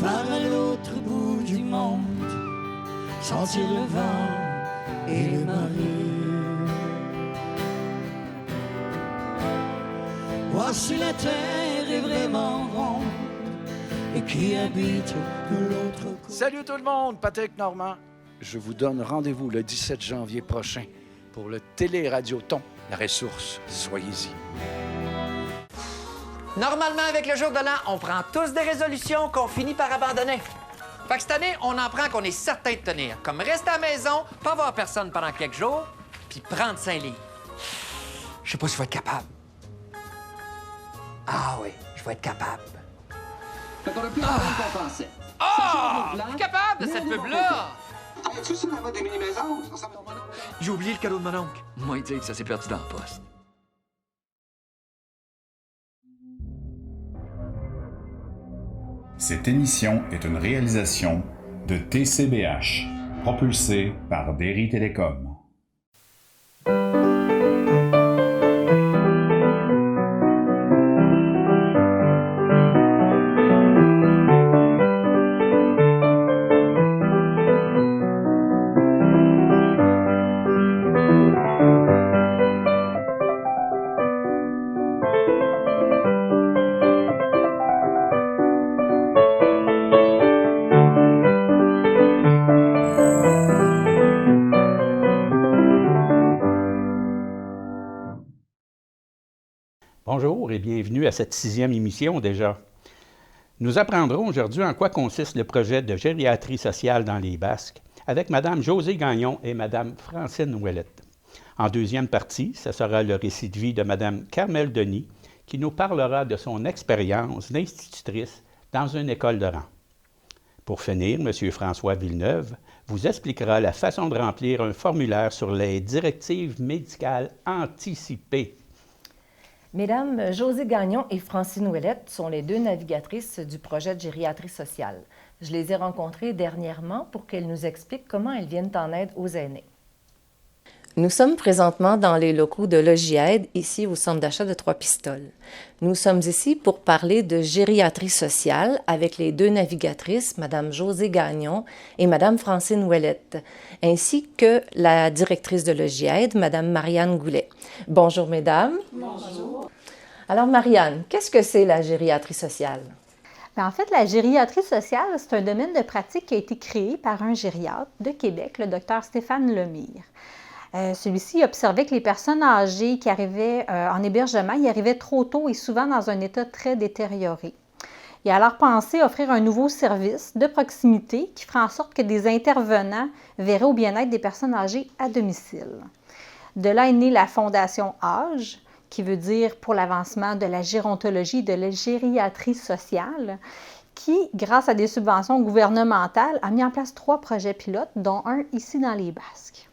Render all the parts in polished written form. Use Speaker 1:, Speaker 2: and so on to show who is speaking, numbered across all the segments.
Speaker 1: part à l'autre bout du monde, sentir le vent et les marées. Voir si la terre est vraiment ronde et qui habite de l'autre côté.
Speaker 2: Salut tout le monde, Patrick Normand. Je vous donne rendez-vous le 17 janvier prochain pour le Télé-Radio-Ton, la ressource. Soyez-y.
Speaker 3: Normalement, avec le jour de l'an, on prend tous des résolutions qu'on finit par abandonner. Fait que cette année, on en prend qu'on est certain de tenir. Comme rester à la maison, pas voir personne pendant quelques jours, puis prendre 5 livres. Je sais pas si je vais être capable. Ah oui, je vais être capable.
Speaker 4: Fait qu'on a plus de qu'on pensait.
Speaker 3: Ah! Je suis capable de cette pub-là!
Speaker 4: Tu sais, là-bas, des mini-maisons?
Speaker 3: J'ai oublié le cadeau de mon oncle. Moi, il dit que ça s'est perdu dans la poste.
Speaker 5: Cette émission est une réalisation de TCBH, propulsée par Derry Télécom.
Speaker 6: Bonjour et bienvenue à cette 6e émission déjà. Nous apprendrons aujourd'hui en quoi consiste le projet de gériatrie sociale dans les Basques avec Mme Josée Gagnon et Mme Francine Ouellette. En deuxième partie, ce sera le récit de vie de Mme Carmel Denis qui nous parlera de son expérience d'institutrice dans une école de rang. Pour finir, M. François Villeneuve vous expliquera la façon de remplir un formulaire sur les directives médicales anticipées.
Speaker 7: Mesdames Josée Gagnon et Francine Ouellette sont les 2 navigatrices du projet de gériatrie sociale. Je les ai rencontrées dernièrement pour qu'elles nous expliquent comment elles viennent en aide aux aînés. Nous sommes présentement dans les locaux de Logiaide, ici au centre d'achat de Trois-Pistoles. Nous sommes ici pour parler de gériatrie sociale avec les 2 navigatrices, Mme Josée Gagnon et Mme Francine Ouellette, ainsi que la directrice de Logiaide, Mme Marianne Goulet. Bonjour, mesdames.
Speaker 8: Bonjour.
Speaker 7: Alors, Marianne, qu'est-ce que c'est la gériatrie sociale?
Speaker 8: Bien, en fait, la gériatrie sociale, c'est un domaine de pratique qui a été créé par un gériatre de Québec, le Dr Stéphane Lemire. Celui-ci observait que les personnes âgées qui arrivaient en hébergement, y arrivaient trop tôt et souvent dans un état très détérioré. Il a alors pensé offrir un nouveau service de proximité qui ferait en sorte que des intervenants verraient au bien-être des personnes âgées à domicile. De là est née la Fondation Âge, qui veut dire pour l'avancement de la gérontologie et de la gériatrie sociale, qui, grâce à des subventions gouvernementales, a mis en place 3 projets pilotes, dont un ici dans les Basques.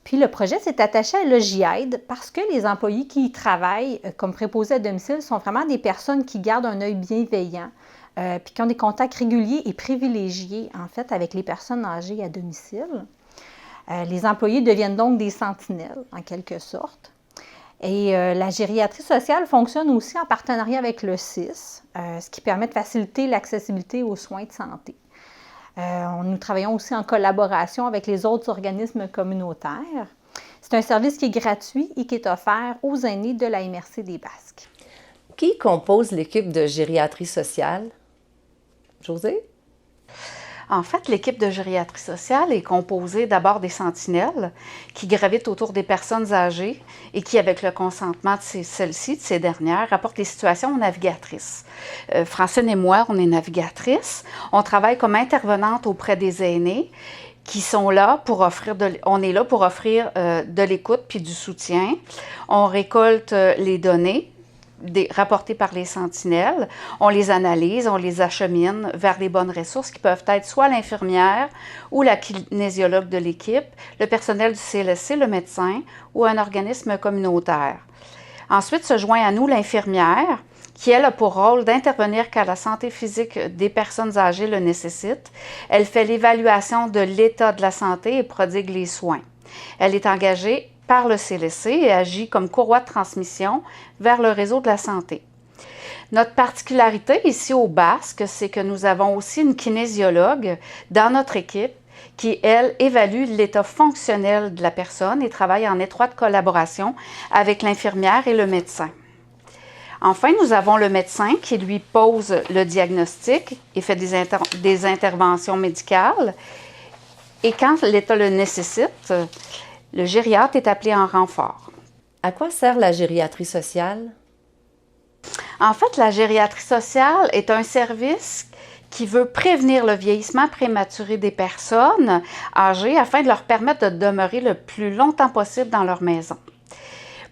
Speaker 8: Puis le projet s'est attaché à Logiaide parce que les employés qui y travaillent comme préposés à domicile sont vraiment des personnes qui gardent un œil bienveillant puis qui ont des contacts réguliers et privilégiés, en fait, avec les personnes âgées à domicile. Les employés deviennent donc des sentinelles, en quelque sorte. Et la gériatrie sociale fonctionne aussi en partenariat avec le CIS, ce qui permet de faciliter l'accessibilité aux soins de santé. Nous travaillons aussi en collaboration avec les autres organismes communautaires. C'est un service qui est gratuit et qui est offert aux aînés de la MRC des Basques.
Speaker 7: Qui compose l'équipe de gériatrie sociale? Josée?
Speaker 9: En fait, l'équipe de gériatrie sociale est composée d'abord des sentinelles qui gravitent autour des personnes âgées et qui, avec le consentement de celles-ci, de ces dernières, rapportent les situations aux navigatrices. Francine et moi, on est navigatrices. On travaille comme intervenante auprès des aînés qui sont là pour offrir de l'écoute puis du soutien. On récolte les données rapportées par les sentinelles, on les analyse, on les achemine vers les bonnes ressources qui peuvent être soit l'infirmière ou la kinésiologue de l'équipe, le personnel du CLSC, le médecin ou un organisme communautaire. Ensuite se joint à nous l'infirmière qui, elle, a pour rôle d'intervenir quand la santé physique des personnes âgées le nécessite. Elle fait l'évaluation de l'état de la santé et prodigue les soins. Elle est engagée par le CLSC et agit comme courroie de transmission vers le réseau de la santé. Notre particularité ici au Basque, c'est que nous avons aussi une kinésiologue dans notre équipe qui, elle, évalue l'état fonctionnel de la personne et travaille en étroite collaboration avec l'infirmière et le médecin. Enfin, nous avons le médecin qui lui pose le diagnostic et fait des interventions médicales. Et quand l'état le nécessite, le gériatre est appelé en renfort.
Speaker 7: À quoi sert la gériatrie sociale?
Speaker 9: En fait, la gériatrie sociale est un service qui veut prévenir le vieillissement prématuré des personnes âgées afin de leur permettre de demeurer le plus longtemps possible dans leur maison.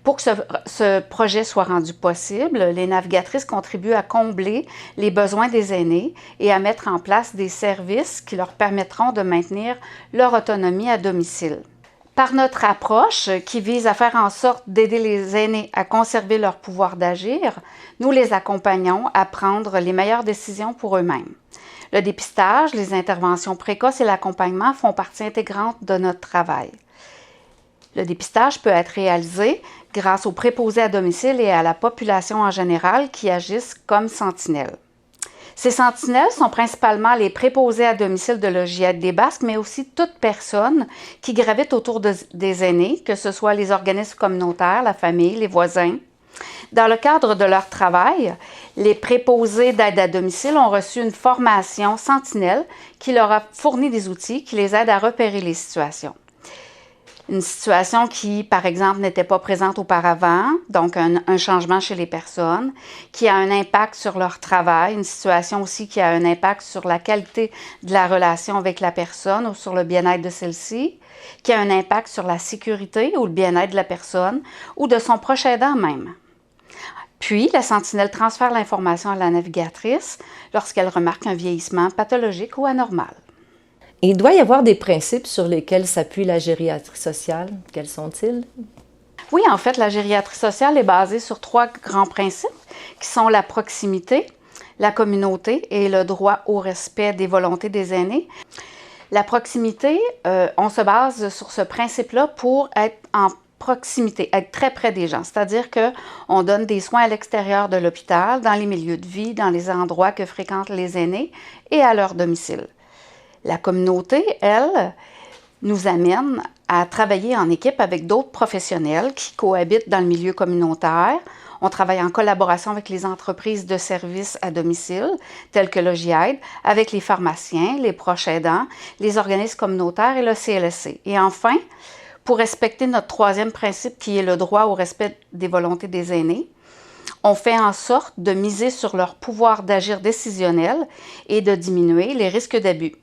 Speaker 9: Pour que ce projet soit rendu possible, les navigatrices contribuent à combler les besoins des aînés et à mettre en place des services qui leur permettront de maintenir leur autonomie à domicile. Par notre approche qui vise à faire en sorte d'aider les aînés à conserver leur pouvoir d'agir, nous les accompagnons à prendre les meilleures décisions pour eux-mêmes. Le dépistage, les interventions précoces et l'accompagnement font partie intégrante de notre travail. Le dépistage peut être réalisé grâce aux préposés à domicile et à la population en général qui agissent comme sentinelles. Ces sentinelles sont principalement les préposés à domicile de l'OJAD des Basques, mais aussi toute personne qui gravite autour des aînés, que ce soit les organismes communautaires, la famille, les voisins. Dans le cadre de leur travail, les préposés d'aide à domicile ont reçu une formation sentinelle qui leur a fourni des outils qui les aident à repérer les situations. Une situation qui, par exemple, n'était pas présente auparavant, donc un changement chez les personnes, qui a un impact sur leur travail, une situation aussi qui a un impact sur la qualité de la relation avec la personne ou sur le bien-être de celle-ci, qui a un impact sur la sécurité ou le bien-être de la personne ou de son proche aidant même. Puis, la sentinelle transfère l'information à la navigatrice lorsqu'elle remarque un vieillissement pathologique ou anormal.
Speaker 7: Il doit y avoir des principes sur lesquels s'appuie la gériatrie sociale. Quels sont-ils?
Speaker 9: Oui, en fait, la gériatrie sociale est basée sur 3 grands principes qui sont la proximité, la communauté et le droit au respect des volontés des aînés. La proximité, on se base sur ce principe-là pour être en proximité, être très près des gens, c'est-à-dire qu'on donne des soins à l'extérieur de l'hôpital, dans les milieux de vie, dans les endroits que fréquentent les aînés et à leur domicile. La communauté, elle, nous amène à travailler en équipe avec d'autres professionnels qui cohabitent dans le milieu communautaire. On travaille en collaboration avec les entreprises de services à domicile, telles que l'OJAD, avec les pharmaciens, les proches aidants, les organismes communautaires et le CLSC. Et enfin, pour respecter notre 3e principe qui est le droit au respect des volontés des aînés, on fait en sorte de miser sur leur pouvoir d'agir décisionnel et de diminuer les risques d'abus.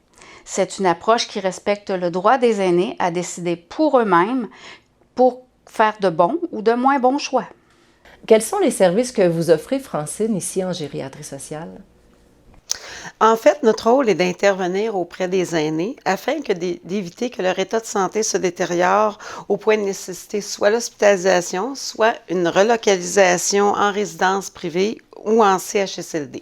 Speaker 9: C'est une approche qui respecte le droit des aînés à décider pour eux-mêmes pour faire de bons ou de moins bons choix.
Speaker 7: Quels sont les services que vous offrez, Francine, ici en gériatrie sociale?
Speaker 10: En fait, notre rôle est d'intervenir auprès des aînés afin d'éviter que leur état de santé se détériore au point de nécessiter soit l'hospitalisation, soit une relocalisation en résidence privée ou en CHSLD.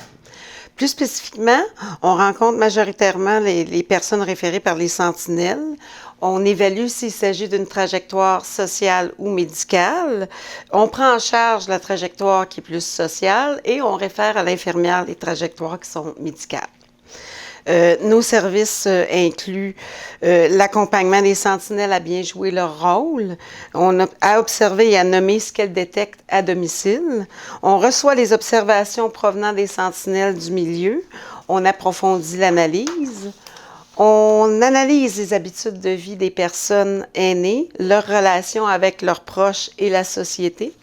Speaker 10: Plus spécifiquement, on rencontre majoritairement les personnes référées par les sentinelles. On évalue s'il s'agit d'une trajectoire sociale ou médicale. On prend en charge la trajectoire qui est plus sociale et on réfère à l'infirmière les trajectoires qui sont médicales. Nos services incluent l'accompagnement des sentinelles à bien jouer leur rôle. On a à observer et à nommer ce qu'elles détectent à domicile. On reçoit les observations provenant des sentinelles du milieu. On approfondit l'analyse. On analyse les habitudes de vie des personnes aînées, leurs relations avec leurs proches et la société.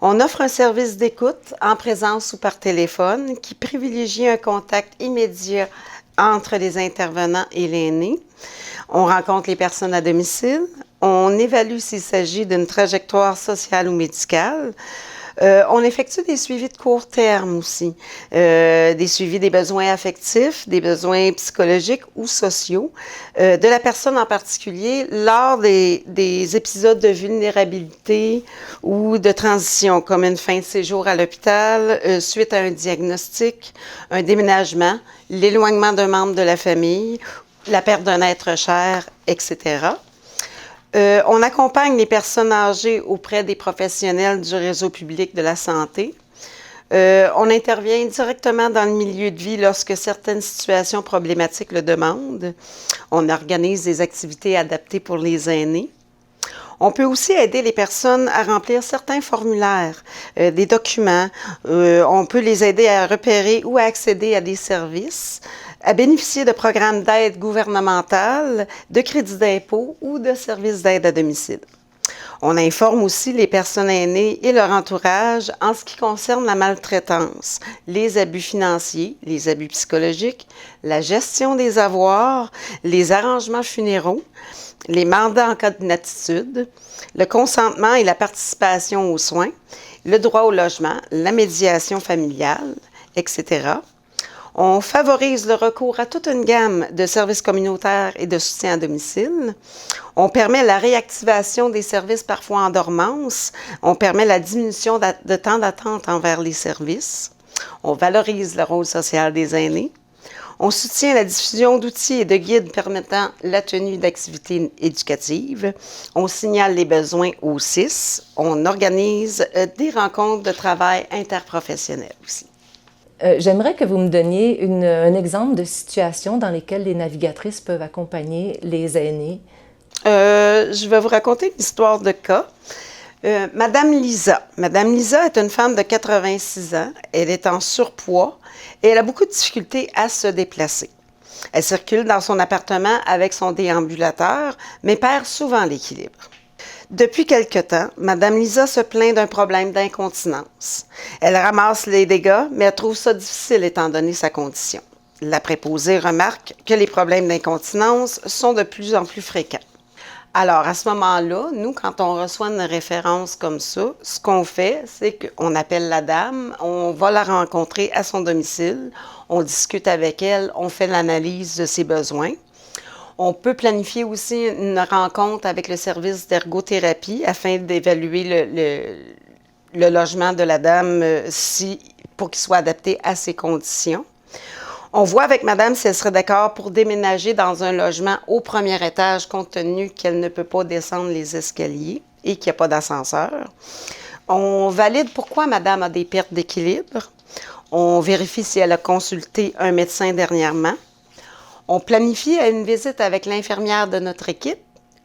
Speaker 10: On offre un service d'écoute en présence ou par téléphone qui privilégie un contact immédiat entre les intervenants et l'aîné. On rencontre les personnes à domicile. On évalue s'il s'agit d'une trajectoire sociale ou médicale. On effectue des suivis de court terme aussi, des suivis des besoins affectifs, des besoins psychologiques ou sociaux de la personne en particulier lors des épisodes de vulnérabilité ou de transition, comme une fin de séjour à l'hôpital, suite à un diagnostic, un déménagement, l'éloignement d'un membre de la famille, la perte d'un être cher, etc. On accompagne les personnes âgées auprès des professionnels du réseau public de la santé. On intervient directement dans le milieu de vie lorsque certaines situations problématiques le demandent. On organise des activités adaptées pour les aînés. On peut aussi aider les personnes à remplir certains formulaires, des documents. On peut les aider à repérer ou à accéder à des services, à bénéficier de programmes d'aide gouvernementale, de crédits d'impôt ou de services d'aide à domicile. On informe aussi les personnes aînées et leur entourage en ce qui concerne la maltraitance, les abus financiers, les abus psychologiques, la gestion des avoirs, les arrangements funéraux, les mandats en cas d'inaptitude, le consentement et la participation aux soins, le droit au logement, la médiation familiale, etc. On favorise le recours à toute une gamme de services communautaires et de soutien à domicile. On permet la réactivation des services parfois en dormance. On permet la diminution de temps d'attente envers les services. On valorise le rôle social des aînés. On soutient la diffusion d'outils et de guides permettant la tenue d'activités éducatives. On signale les besoins au CIS. On organise des rencontres de travail interprofessionnelles aussi.
Speaker 7: J'aimerais que vous me donniez un exemple de situation dans lesquelles les navigatrices peuvent accompagner les aînés.
Speaker 10: Je vais vous raconter une histoire de cas. Madame Lisa. Madame Lisa est une femme de 86 ans. Elle est en surpoids et elle a beaucoup de difficultés à se déplacer. Elle circule dans son appartement avec son déambulateur, mais perd souvent l'équilibre. Depuis quelque temps, Madame Lisa se plaint d'un problème d'incontinence. Elle ramasse les dégâts, mais elle trouve ça difficile étant donné sa condition. La préposée remarque que les problèmes d'incontinence sont de plus en plus fréquents. Alors, à ce moment-là, nous, quand on reçoit une référence comme ça, ce qu'on fait, c'est qu'on appelle la dame, on va la rencontrer à son domicile, on discute avec elle, on fait l'analyse de ses besoins. On peut planifier aussi une rencontre avec le service d'ergothérapie afin d'évaluer le logement de la dame pour qu'il soit adapté à ses conditions. On voit avec madame si elle serait d'accord pour déménager dans un logement au premier étage compte tenu qu'elle ne peut pas descendre les escaliers et qu'il n'y a pas d'ascenseur. On valide pourquoi madame a des pertes d'équilibre. On vérifie si elle a consulté un médecin dernièrement. On planifie une visite avec l'infirmière de notre équipe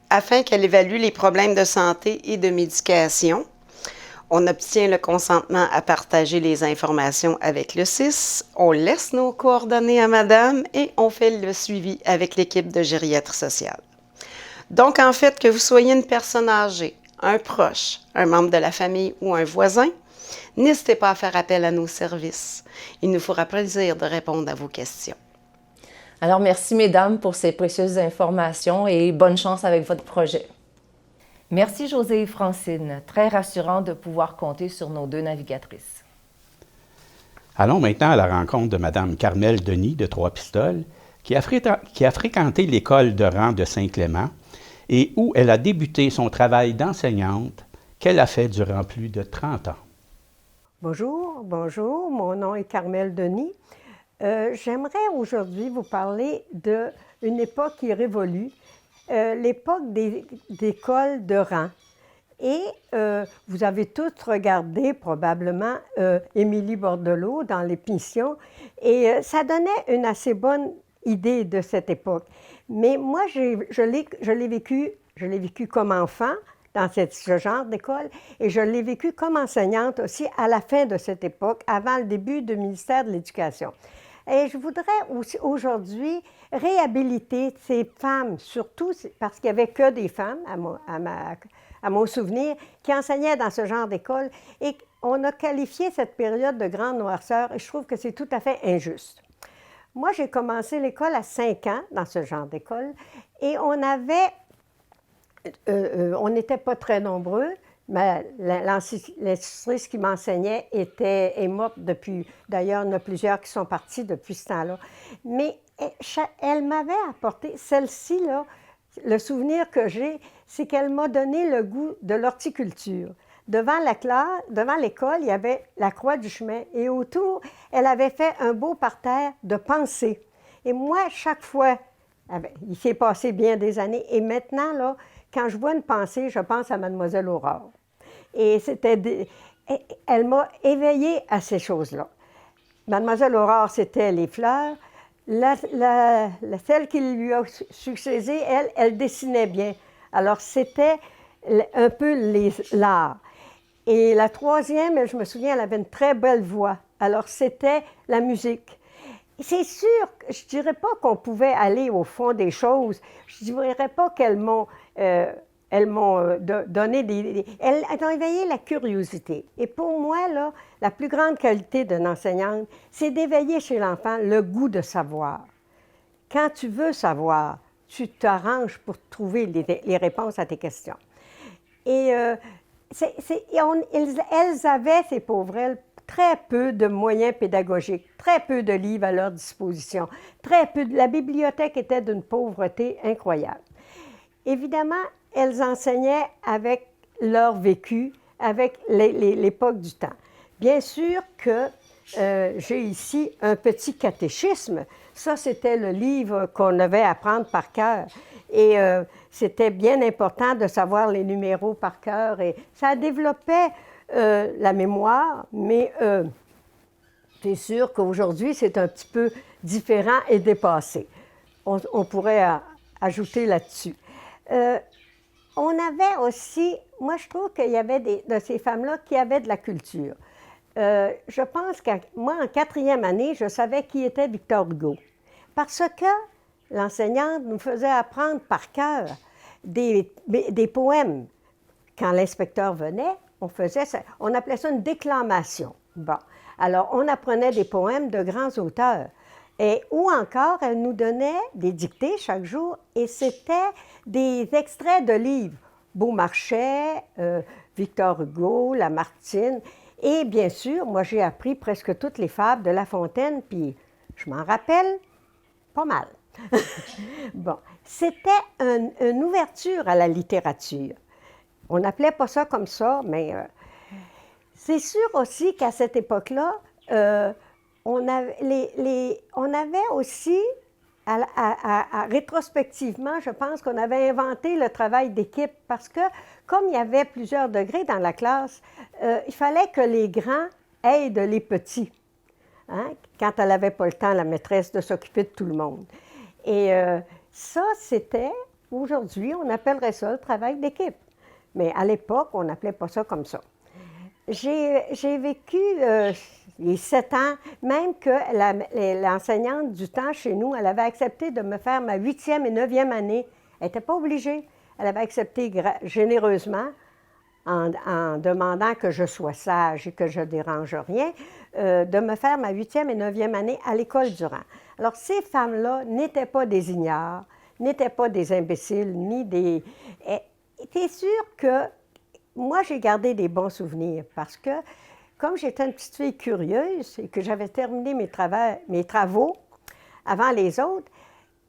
Speaker 10: afin qu'elle évalue les problèmes de santé et de médication. On obtient le consentement à partager les informations avec le CIS. On laisse nos coordonnées à madame et on fait le suivi avec l'équipe de gériatrie sociale. Donc, en fait, que vous soyez une personne âgée, un proche, un membre de la famille ou un voisin, n'hésitez pas à faire appel à nos services. Il nous fera plaisir de répondre à vos questions.
Speaker 7: Alors, merci, mesdames, pour ces précieuses informations et bonne chance avec votre projet. Merci, Josée et Francine. Très rassurant de pouvoir compter sur nos deux navigatrices.
Speaker 6: Allons maintenant à la rencontre de Mme Carmel Denis de Trois-Pistoles, qui a fréquenté l'école de rang de Saint-Clément et où elle a débuté son travail d'enseignante qu'elle a fait durant plus de 30 ans.
Speaker 11: Bonjour, mon nom est Carmel Denis. J'aimerais aujourd'hui vous parler d'une époque qui est révolue, l'époque des écoles de rang. Et vous avez tous regardé probablement Émilie Bordelot dans l'émission, et ça donnait une assez bonne idée de cette époque. Mais moi, je l'ai vécu comme enfant dans ce genre d'école, et je l'ai vécu comme enseignante aussi à la fin de cette époque, avant le début du ministère de l'Éducation. Et je voudrais aussi aujourd'hui réhabiliter ces femmes, surtout parce qu'il n'y avait que des femmes, à mon souvenir, qui enseignaient dans ce genre d'école. Et on a qualifié cette période de grande noirceur et je trouve que c'est tout à fait injuste. Moi, j'ai commencé l'école à 5 ans dans ce genre d'école et on n'était pas très nombreux. Mais l'institutrice qui m'enseignait est morte depuis. D'ailleurs, il y en a plusieurs qui sont partis depuis ce temps-là. Mais elle m'avait apporté, celle-ci, là, le souvenir que j'ai, c'est qu'elle m'a donné le goût de l'horticulture. Devant l'école, il y avait la croix du chemin et autour, elle avait fait un beau parterre de pensées. Et moi, chaque fois, il s'est passé bien des années, et maintenant, là, quand je vois une pensée, je pense à Mademoiselle Aurore. Et elle m'a éveillée à ces choses-là. Mademoiselle Aurore, c'était les fleurs. Celle qui lui a succédé, elle dessinait bien. Alors, c'était un peu l'art. Et la troisième, je me souviens, elle avait une très belle voix. Alors, c'était la musique. C'est sûr, je ne dirais pas qu'on pouvait aller au fond des choses. Je ne dirais pas qu'elles m'ont donné elles ont éveillé la curiosité. Et pour moi, là, la plus grande qualité d'une enseignante, c'est d'éveiller chez l'enfant le goût de savoir. Quand tu veux savoir, tu t'arranges pour trouver les réponses à tes questions. Et elles avaient, ces pauvres, elles, très peu de moyens pédagogiques, très peu de livres à leur disposition, très peu. La bibliothèque était d'une pauvreté incroyable. Évidemment, elles enseignaient avec leur vécu, avec l'époque du temps. Bien sûr que j'ai ici un petit catéchisme. Ça, c'était le livre qu'on avait à apprendre par cœur. Et c'était bien important de savoir les numéros par cœur. Et ça développait la mémoire, mais c'est sûr qu'aujourd'hui, c'est un petit peu différent et dépassé. On pourrait ajouter là-dessus. On avait aussi, moi je trouve qu'il y avait de ces femmes-là qui avaient de la culture. Je pense que moi, en 4e année, je savais qui était Victor Hugo. Parce que l'enseignante nous faisait apprendre par cœur des poèmes. Quand l'inspecteur venait, on appelait ça une déclamation. Bon, alors on apprenait des poèmes de grands auteurs. Ou encore, elle nous donnait des dictées chaque jour, et c'était des extraits de livres. Beaumarchais, Victor Hugo, Lamartine. Et bien sûr, moi, j'ai appris presque toutes les fables de La Fontaine, puis je m'en rappelle pas mal. Bon, c'était une ouverture à la littérature. On n'appelait pas ça comme ça, mais c'est sûr aussi qu'à cette époque-là, on avait aussi, rétrospectivement, je pense qu'on avait inventé le travail d'équipe parce que, comme il y avait plusieurs degrés dans la classe, il fallait que les grands aident les petits. Hein? Quand elle n'avait pas le temps, la maîtresse, de s'occuper de tout le monde. Et ça, c'était, aujourd'hui, on appellerait ça le travail d'équipe. Mais à l'époque, on n'appelait pas ça comme ça. J'ai vécu les 7 ans, même que l'enseignante du temps chez nous, elle avait accepté de me faire ma 8e et 9e année. Elle n'était pas obligée. Elle avait accepté généreusement, en demandant que je sois sage et que je ne dérange rien, de me faire ma 8e et 9e année à l'École Durand. Alors, ces femmes-là n'étaient pas des ignares, n'étaient pas des imbéciles, ni des... C'est sûr que moi, j'ai gardé des bons souvenirs parce que, comme j'étais une petite fille curieuse et que j'avais terminé mes travaux avant les autres,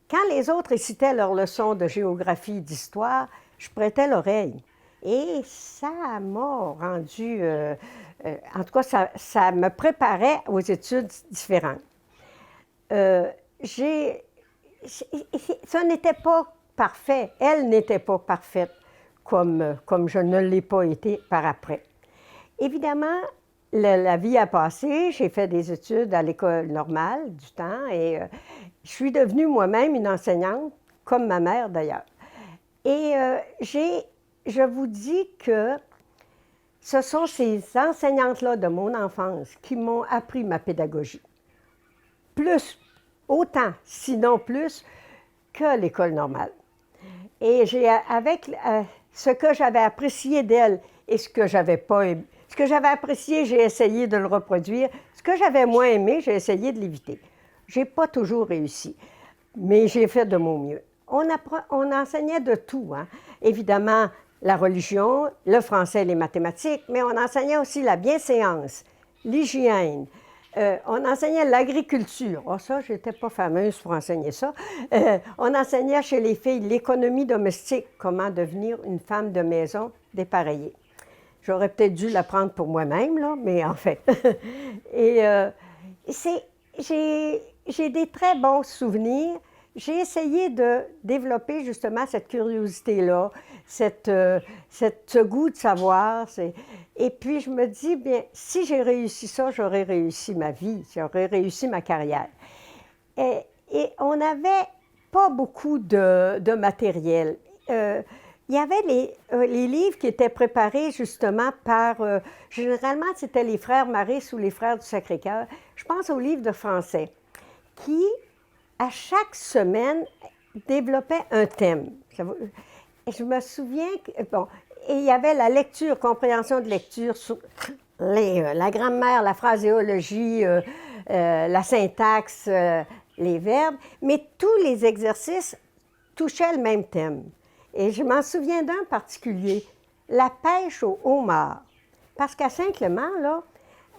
Speaker 11: quand les autres récitaient leurs leçons de géographie et d'histoire, je prêtais l'oreille. Et ça m'a rendu... en tout cas, ça me préparait aux études différentes. Ça n'était pas parfait. Elle n'était pas parfaite comme je ne l'ai pas été par après. Évidemment, la vie a passé. J'ai fait des études à l'École normale du temps et je suis devenue moi-même une enseignante, comme ma mère d'ailleurs. Et je vous dis que ce sont ces enseignantes-là de mon enfance qui m'ont appris ma pédagogie. Autant, sinon plus, que l'École normale. Et avec ce que j'avais apprécié d'elle et ce que j'avais pas aimé, ce que j'avais apprécié, j'ai essayé de le reproduire. Ce que j'avais moins aimé, j'ai essayé de l'éviter. Je n'ai pas toujours réussi, mais j'ai fait de mon mieux. On enseignait de tout, hein. Évidemment, la religion, le français et les mathématiques, mais on enseignait aussi la bienséance, l'hygiène. On enseignait l'agriculture. Oh, ça, je n'étais pas fameuse pour enseigner ça. On enseignait chez les filles l'économie domestique, comment devenir une femme de maison dépareillée. J'aurais peut-être dû l'apprendre pour moi-même, là, mais en fait. Et j'ai des très bons souvenirs j'ai essayé de développer justement cette curiosité-là, ce goût de savoir. Et puis je me dis, bien, si j'ai réussi ça, j'aurais réussi ma vie, j'aurais réussi ma carrière. Et on n'avait pas beaucoup de matériel. Il y avait les livres qui étaient préparés justement par, généralement c'était les frères Maris ou les frères du Sacré-Cœur. Je pense aux livres de français qui, à chaque semaine, développaient un thème. Je me souviens que, bon, et il y avait la lecture, compréhension de lecture, sur la grammaire, la phraséologie, la syntaxe, les verbes, mais tous les exercices touchaient le même thème. Et je m'en souviens d'un particulier, la pêche au homard. Parce qu'à Saint-Clément, là,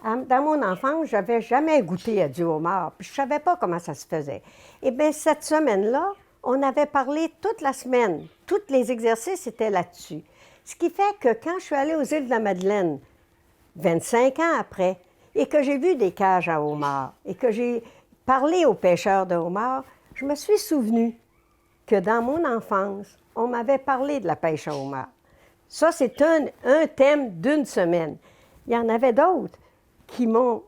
Speaker 11: dans mon enfance, je n'avais jamais goûté à du homard, puis je ne savais pas comment ça se faisait. Eh bien, cette semaine-là, on avait parlé toute la semaine. Tous les exercices étaient là-dessus. Ce qui fait que quand je suis allée aux îles de la Madeleine, 25 ans après, et que j'ai vu des cages à homards, et que j'ai parlé aux pêcheurs de homards, je me suis souvenue que dans mon enfance, on m'avait parlé de la pêche à homard. Ça, c'est un thème d'une semaine. Il y en avait d'autres qui m'ont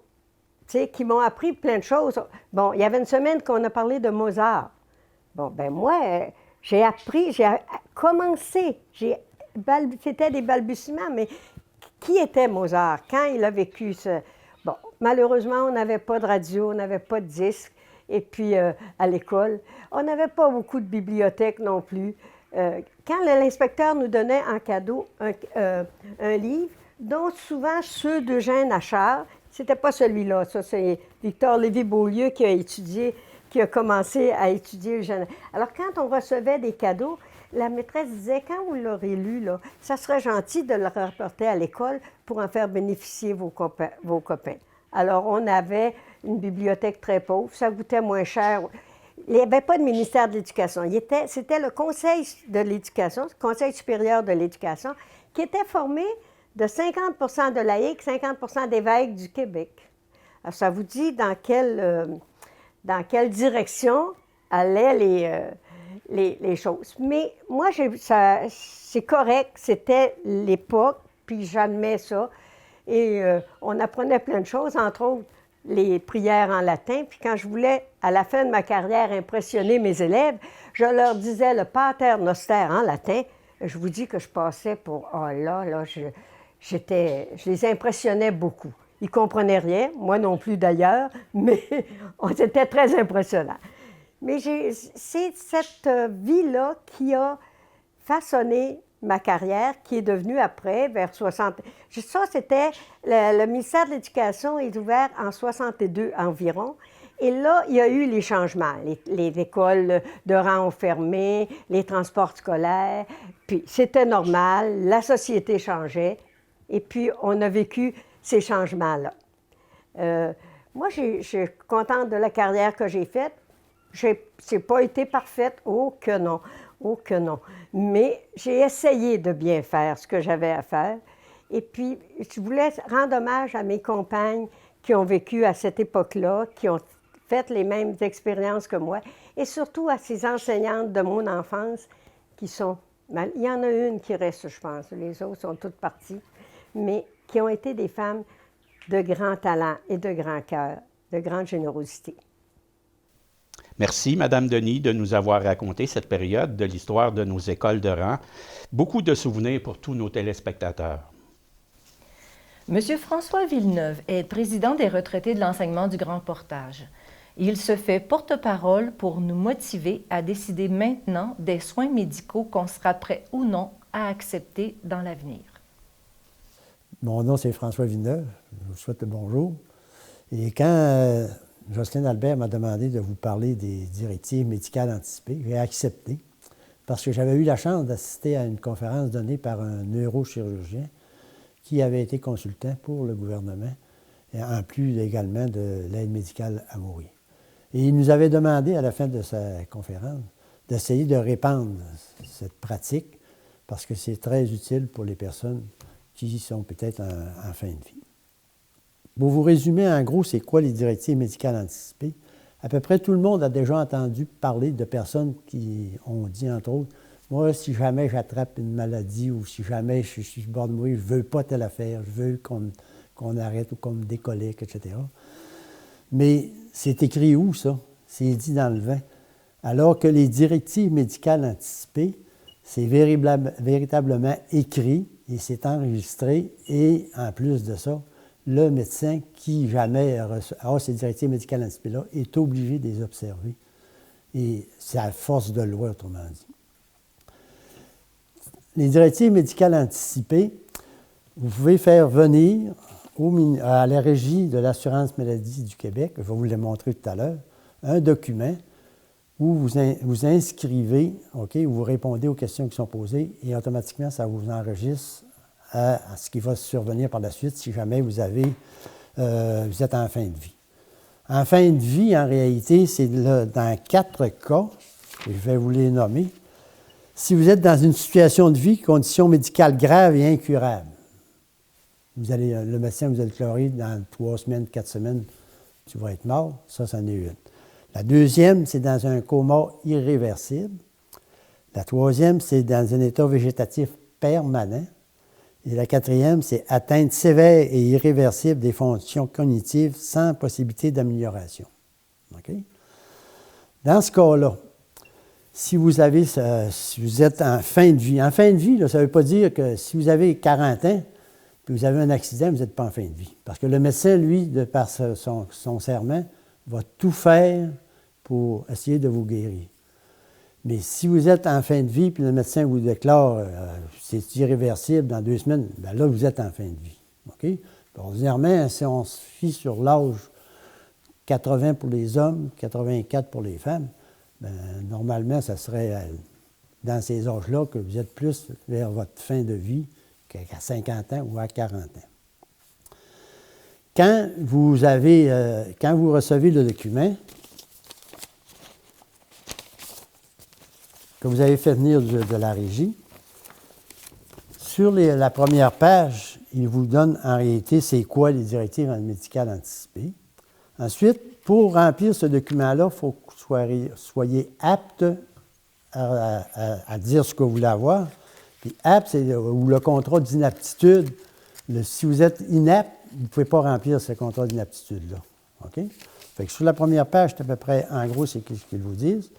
Speaker 11: appris plein de choses. Bon, il y avait une semaine qu'on a parlé de Mozart. Bon, ben moi, j'ai commencé, c'était des balbutiements, mais qui était Mozart? Quand il a vécu ce... Bon, malheureusement, on n'avait pas de radio, on n'avait pas de disque, et puis à l'école, on n'avait pas beaucoup de bibliothèques non plus. Quand l'inspecteur nous donnait en cadeau un livre, dont souvent ceux d'Eugène Achard, c'était pas celui-là, ça c'est Victor Lévy-Beaulieu qui a commencé à étudier Eugène. Alors quand on recevait des cadeaux, la maîtresse disait, quand vous l'aurez lu, là, ça serait gentil de le rapporter à l'école pour en faire bénéficier vos copains. Alors on avait une bibliothèque très pauvre, ça coûtait moins cher. Il n'y avait pas de ministère de l'Éducation. C'était le Conseil de l'Éducation, le Conseil supérieur de l'Éducation, qui était formé de 50 de laïcs, 50 d'évêques du Québec. Alors, ça vous dit dans quelle direction allaient les choses. Mais moi, c'est correct, c'était l'époque, puis j'admets ça. Et on apprenait plein de choses, entre autres les prières en latin. Puis quand je voulais, à la fin de ma carrière, impressionner mes élèves, je leur disais le Pater Noster en latin. Je vous dis que je passais pour... Oh là, je les impressionnais beaucoup. Ils ne comprenaient rien, moi non plus d'ailleurs, mais c'était très impressionnant. Mais c'est cette vie-là qui a façonné ma carrière, qui est devenue après, vers 60... Ça, c'était... Le ministère de l'Éducation est ouvert en 62 environ. Et là, il y a eu les changements. Les écoles de rang ont fermé, les transports scolaires. Puis c'était normal, la société changeait. Et puis, on a vécu ces changements-là. Moi, je suis contente de la carrière que j'ai faite. Je n'ai pas été parfaite, oh que non. Mais j'ai essayé de bien faire ce que j'avais à faire. Et puis, je voulais rendre hommage à mes compagnes qui ont vécu à cette époque-là, qui ont fait les mêmes expériences que moi, et surtout à ces enseignantes de mon enfance qui sont... Il y en a une qui reste, je pense. Les autres sont toutes parties, mais qui ont été des femmes de grand talent et de grand cœur, de grande générosité.
Speaker 6: Merci, Madame Denis, de nous avoir raconté cette période de l'histoire de nos écoles de rang. Beaucoup de souvenirs pour tous nos téléspectateurs.
Speaker 7: Monsieur François Villeneuve est président des retraités de l'enseignement du Grand Portage. Il se fait porte-parole pour nous motiver à décider maintenant des soins médicaux qu'on sera prêt ou non à accepter dans l'avenir.
Speaker 12: Mon nom, c'est François Villeneuve. Je vous souhaite le bonjour. Et quand Jocelyne Albert m'a demandé de vous parler des directives médicales anticipées, j'ai accepté parce que j'avais eu la chance d'assister à une conférence donnée par un neurochirurgien qui avait été consultant pour le gouvernement, et en plus également de l'aide médicale à mourir. Et il nous avait demandé, à la fin de sa conférence, d'essayer de répandre cette pratique parce que c'est très utile pour les personnes qui sont peut-être en fin de vie. Pour vous résumer, en gros, c'est quoi les directives médicales anticipées? À peu près tout le monde a déjà entendu parler de personnes qui ont dit, entre autres, moi, si jamais j'attrape une maladie ou si jamais je suis sur le bord de mourir, je ne veux pas telle affaire, je veux qu'on arrête ou qu'on me décollecte, etc. Mais c'est écrit où, ça? C'est dit dans le vin. Alors que les directives médicales anticipées, c'est véritablement écrit et c'est enregistré. Et en plus de ça, le médecin qui jamais a ces directives médicales anticipées-là est obligé de les observer. Et c'est à force de loi, autrement dit. Les directives médicales anticipées, vous pouvez faire venir à la Régie de l'assurance maladie du Québec, je vais vous le montrer tout à l'heure, un document où vous inscrivez, OK, où vous répondez aux questions qui sont posées et automatiquement, ça vous enregistre à ce qui va survenir par la suite si jamais vous êtes en fin de vie. En fin de vie, en réalité, c'est dans 4 cas, et je vais vous les nommer. Si vous êtes dans une situation de vie, condition médicale grave et incurable, le médecin vous a déclaré dans 3 semaines, 4 semaines, tu vas être mort, ça, c'en est une. La deuxième, c'est dans un coma irréversible. La troisième, c'est dans un état végétatif permanent. Et la quatrième, c'est atteinte sévère et irréversible des fonctions cognitives sans possibilité d'amélioration. Okay? Dans ce cas-là, si vous êtes en fin de vie, là, ça ne veut pas dire que si vous avez 40 ans, puis vous avez un accident, vous n'êtes pas en fin de vie. Parce que le médecin, lui, de par son serment, va tout faire pour essayer de vous guérir. Mais si vous êtes en fin de vie, puis le médecin vous déclare c'est irréversible dans 2 semaines, bien là, vous êtes en fin de vie. OK? Ordinairement, si on se fie sur l'âge 80 pour les hommes, 84 pour les femmes, bien, normalement, ça serait dans ces âges-là que vous êtes plus vers votre fin de vie qu'à 50 ans ou à 40 ans. Quand vous recevez le document, que vous avez fait venir de la régie, sur la première page, il vous donne en réalité c'est quoi les directives médicales anticipées. Ensuite, pour remplir ce document-là, il faut que vous soyez apte à dire ce que vous voulez avoir. Puis apte, c'est le contrat d'inaptitude. Si vous êtes inapte, vous ne pouvez pas remplir ce contrat d'inaptitude-là. OK? Fait que sur la première page, c'est à peu près, en gros, c'est ce qu'ils vous disent.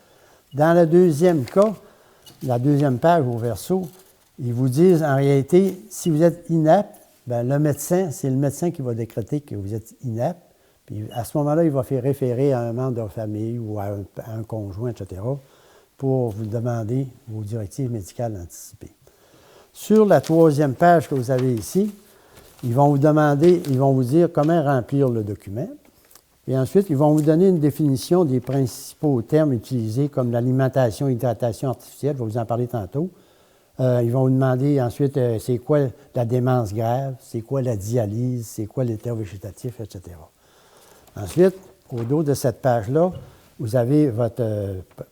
Speaker 12: Dans le deuxième cas, la deuxième page au verso, ils vous disent en réalité, si vous êtes inapte, bien, c'est le médecin qui va décréter que vous êtes inapte. Puis à ce moment-là, il va faire référer à un membre de la famille ou à un conjoint, etc., pour vous demander vos directives médicales anticipées. Sur la troisième page que vous avez ici, ils vont vous dire comment remplir le document. Et ensuite, ils vont vous donner une définition des principaux termes utilisés comme l'alimentation et l'hydratation artificielle. Je vais vous en parler tantôt. Ils vont vous demander ensuite c'est quoi la démence grave, c'est quoi la dialyse, c'est quoi l'état végétatif, etc. Ensuite, au dos de cette page-là, vous avez votre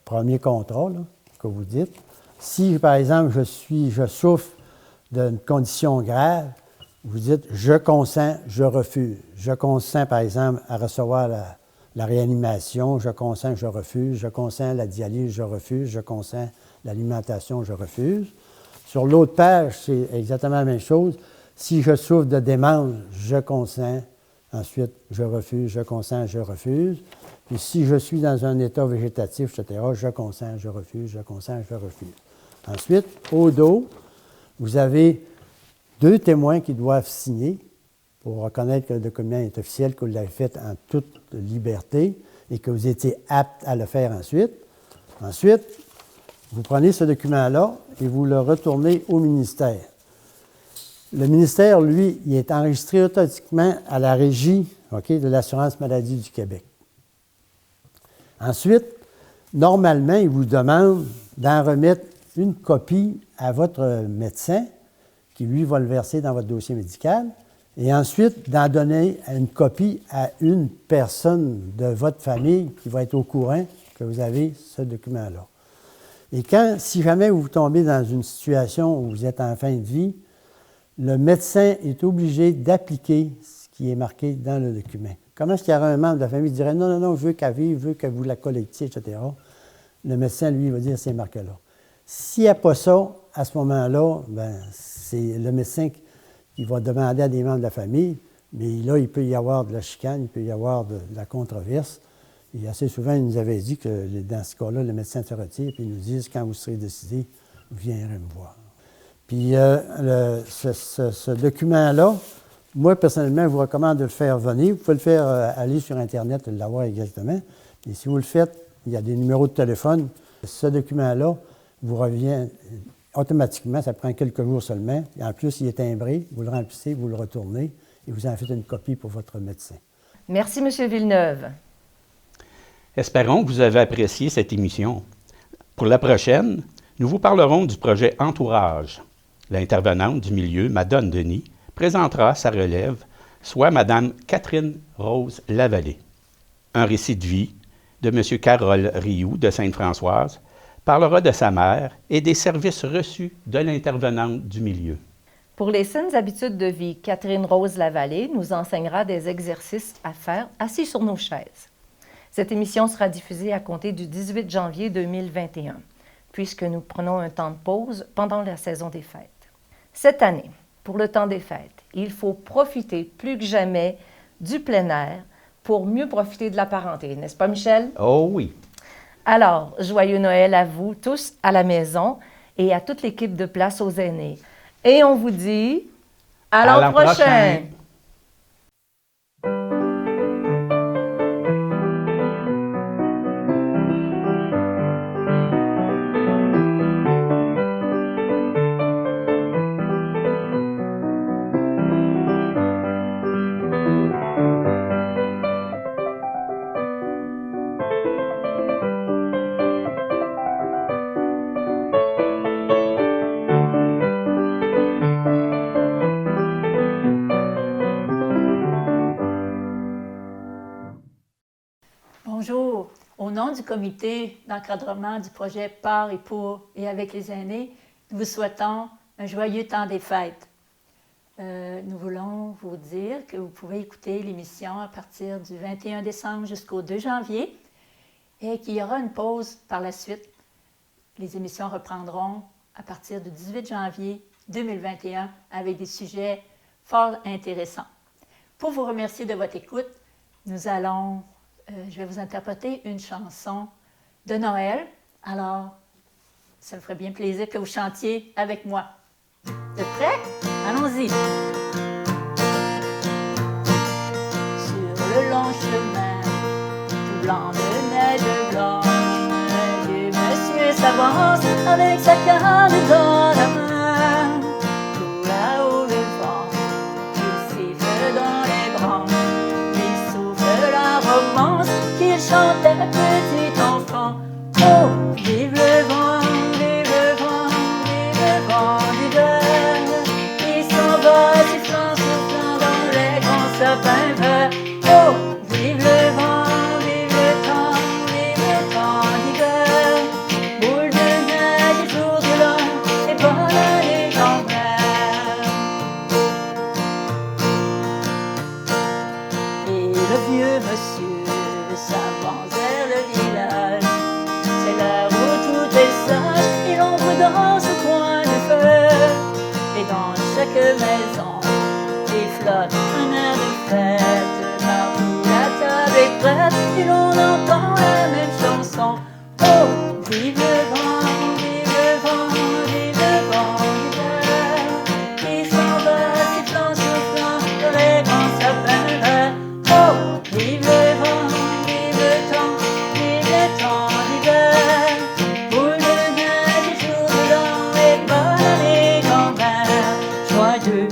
Speaker 12: premier contrat là, que vous dites. Si, par exemple, je souffre d'une condition grave, vous dites « je consens, je refuse ». Je consens, par exemple, à recevoir la réanimation, je consens, je refuse. Je consens la dialyse, je refuse. Je consens l'alimentation, je refuse. Sur l'autre page, c'est exactement la même chose. Si je souffre de démence, je consens. Ensuite, je refuse, je consens, je refuse. Puis si je suis dans un état végétatif, etc., je consens, je refuse, je consens, je refuse. Ensuite, au dos, vous avez 2 témoins qui doivent signer pour reconnaître que le document est officiel, que vous l'avez fait en toute liberté et que vous étiez apte à le faire ensuite. Ensuite, vous prenez ce document-là et vous le retournez au ministère. Le ministère, lui, il est enregistré automatiquement à la Régie de l'assurance maladie du Québec. Ensuite, normalement, il vous demande d'en remettre une copie à votre médecin qui, lui, va le verser dans votre dossier médical, et ensuite d'en donner une copie à une personne de votre famille qui va être au courant que vous avez ce document-là. Et si jamais vous tombez dans une situation où vous êtes en fin de vie, le médecin est obligé d'appliquer ce qui est marqué dans le document. Comment est-ce qu'il y aurait un membre de la famille qui dirait non, non, non, je veux qu'elle vive, je veux que vous la collectiez, etc. Le médecin, lui, va dire ces marques-là. S'il n'y a pas ça, à ce moment-là, ben, c'est le médecin qui va demander à des membres de la famille, mais là, il peut y avoir de la chicane, il peut y avoir de la controverse. Et assez souvent, il nous avait dit que dans ce cas-là, le médecin se retire, puis il nous dit quand vous serez décidé, vous viendrez me voir. Puis ce document-là, moi, personnellement, je vous recommande de le faire venir. Vous pouvez le faire aller sur Internet et l'avoir exactement. Et si vous le faites, il y a des numéros de téléphone. Ce document-là vous revient automatiquement, ça prend quelques jours seulement. Et en plus, il est timbré, vous le remplissez, vous le retournez et vous en faites une copie pour votre médecin.
Speaker 7: Merci, M. Villeneuve.
Speaker 6: Espérons que vous avez apprécié cette émission. Pour la prochaine, nous vous parlerons du projet Entourage. L'intervenante du milieu, Madone Denis, présentera sa relève, soit Mme Catherine Rose Lavallée. Un récit de vie de M. Carole Rioux de Sainte-Françoise parlera de sa mère et des services reçus de l'intervenante du milieu.
Speaker 7: Pour les saines habitudes de vie, Catherine Rose Lavallée nous enseignera des exercices à faire assis sur nos chaises. Cette émission sera diffusée à compter du 18 janvier 2021, puisque nous prenons un temps de pause pendant la saison des fêtes. Cette année, pour le temps des fêtes, il faut profiter plus que jamais du plein air pour mieux profiter de la parenté, n'est-ce pas, Michel?
Speaker 6: Oh oui!
Speaker 7: Alors, joyeux Noël à vous tous à la maison et à toute l'équipe de Place aux aînés. Et on vous dit à l'an prochain!
Speaker 13: Bonjour. Au nom du comité d'encadrement du projet Par et pour et avec les aînés, nous vous souhaitons un joyeux temps des fêtes. Nous voulons vous dire que vous pouvez écouter l'émission à partir du 21 décembre jusqu'au 2 janvier et qu'il y aura une pause par la suite. Les émissions reprendront à partir du 18 janvier 2021 avec des sujets fort intéressants. Pour vous remercier de votre écoute, je vais vous interpréter une chanson de Noël. Alors, ça me ferait bien plaisir que vous chantiez avec moi. Vous êtes prêts? Allons-y! Sur le long chemin, tout blanc de neige blanche, vieux monsieur s'avance avec sa canne dans la main. Tout là-haut le vent, il siffle dans les branches, il souffle la romance qu'il chantait petit enfant. Oh, vive le vent, vive le vent, vive le vent d'hiver, qui s'en va sifflant, soufflant dans les grands sapins verts. Oh, vive le vent, vive le temps d'hiver, boule de neige et jour de l'an, et bonne année grand-mère. Et le vieux monsieur s'avance vers le village, c'est l'heure où tout est sage et l'ombre danse au coin du feu. Et dans chaque maison, il flotte un air de fête, partout la table est prête et l'on entend la même chanson. Oh, vive le vent, vive le vent, vive le vent d'hiver, qui s'en va sifflant, soufflant dans les grands sapins verts. Oh, vive le vent, vive le temps d'hiver, boule de neige et jour de l'an, et bonne année grand-mère. Joyeux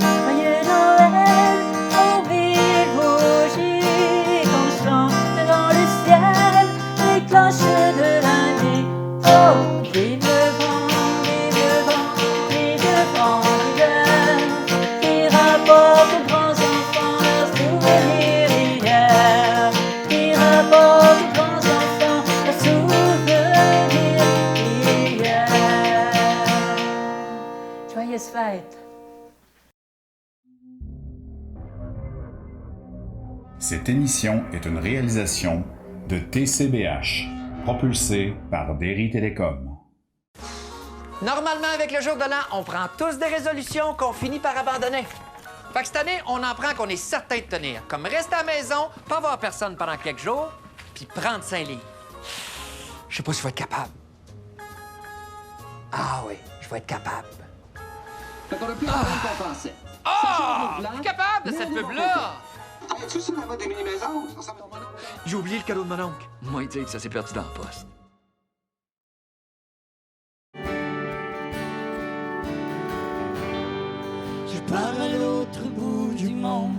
Speaker 13: Noël, oh vive bougies, qu'on chante dans le ciel les cloches de lundi. Oh,
Speaker 5: Cette émission est une réalisation de TCBH, propulsée par Derry Télécom.
Speaker 3: Normalement, avec le jour de l'an, on prend tous des résolutions qu'on finit par abandonner. Fait que cette année, on en prend qu'on est certain de tenir, comme rester à la maison, pas voir personne pendant quelques jours, puis prendre 5 livres. Je sais pas si je vais être capable. Ah oui, je vais être capable.
Speaker 4: Fait qu'on a plus de temps qu'on pensait.
Speaker 3: Ah! Je suis capable de cette pub-là!
Speaker 4: As-tu ça là-bas des mini-maisons?
Speaker 3: J'ai oublié le cadeau de mon oncle. Moi, il dit que ça s'est perdu dans la poste.
Speaker 1: Je pars à l'autre bout du monde,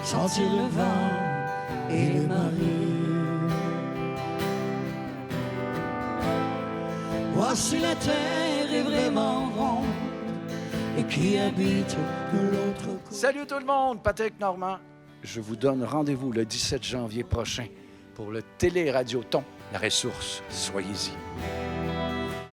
Speaker 1: sentir le vent et les marées. Voir si la terre est vraiment ronde et qui habite de l'autre côté.
Speaker 2: Salut tout le monde, Patrick Normand. Je vous donne rendez-vous le 17 janvier prochain pour le Télé-Radio-Ton, la ressource. Soyez-y.